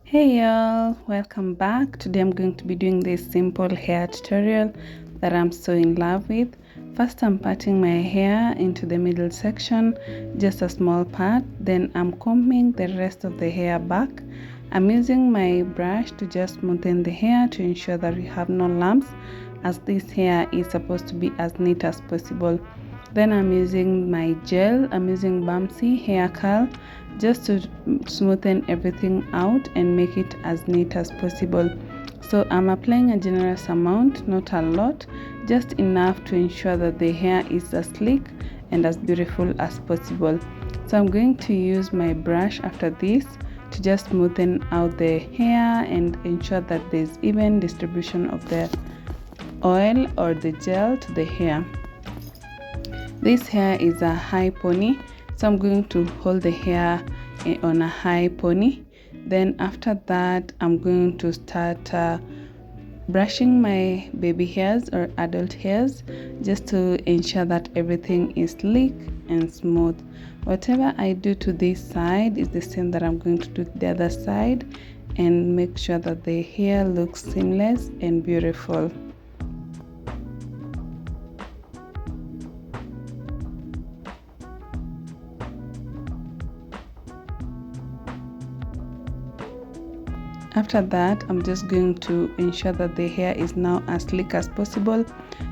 Hey y'all, welcome back. Today I'm going to be doing this simple hair tutorial that I'm so in love with. First I'm parting my hair into the middle section, just a small part, then I'm combing the rest of the hair back. I'm using my brush to just smoothen the hair to ensure that we have no lumps, as this hair is supposed to be as neat as possible. Then I'm using my gel, I'm using Bumpsy hair curl just to smoothen everything out and make it as neat as possible. So I'm applying a generous amount, not a lot, just enough to ensure that the hair is as sleek and as beautiful as possible. So I'm going to use my brush after this to just smoothen out the hair and ensure that there's even distribution of the oil or the gel to the hair. This hair is a high pony, so I'm going to hold the hair on a high pony. Then after that I'm going to start brushing my baby hairs or adult hairs just to ensure that everything is sleek and smooth. Whatever I do to this side is the same that I'm going to do to the other side, and make sure that the hair looks seamless and beautiful. After that, I'm just going to ensure that the hair is now as sleek as possible.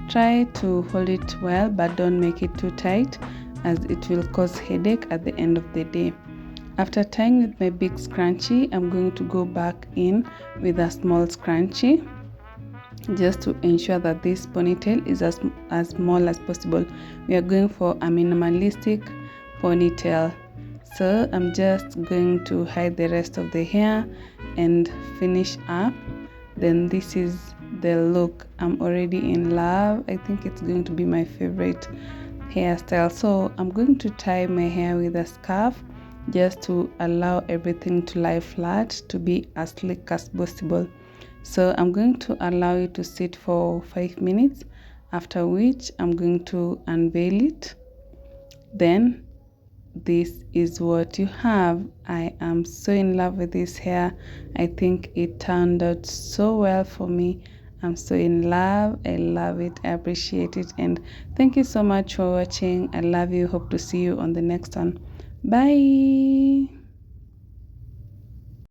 Try to hold it well, but don't make it too tight, as it will cause headache at the end of the day. After tying with my big scrunchie, I'm going to go back in with a small scrunchie just to ensure that this ponytail is as small as possible. We are going for a minimalistic ponytail. So I'm just going to hide the rest of the hair and finish up. Then this is the look. I'm already in love. I think it's going to be my favorite hairstyle. So I'm going to tie my hair with a scarf just to allow everything to lie flat, to be as sleek as possible. So I'm going to allow it to sit for 5 minutes, after which I'm going to unveil it. Then this is what you have. I am so in love with this hair. I think it turned out so well for me. I'm so in love. I love it. I appreciate it. And thank you so much for watching. I love you. Hope to see you on the next one. Bye.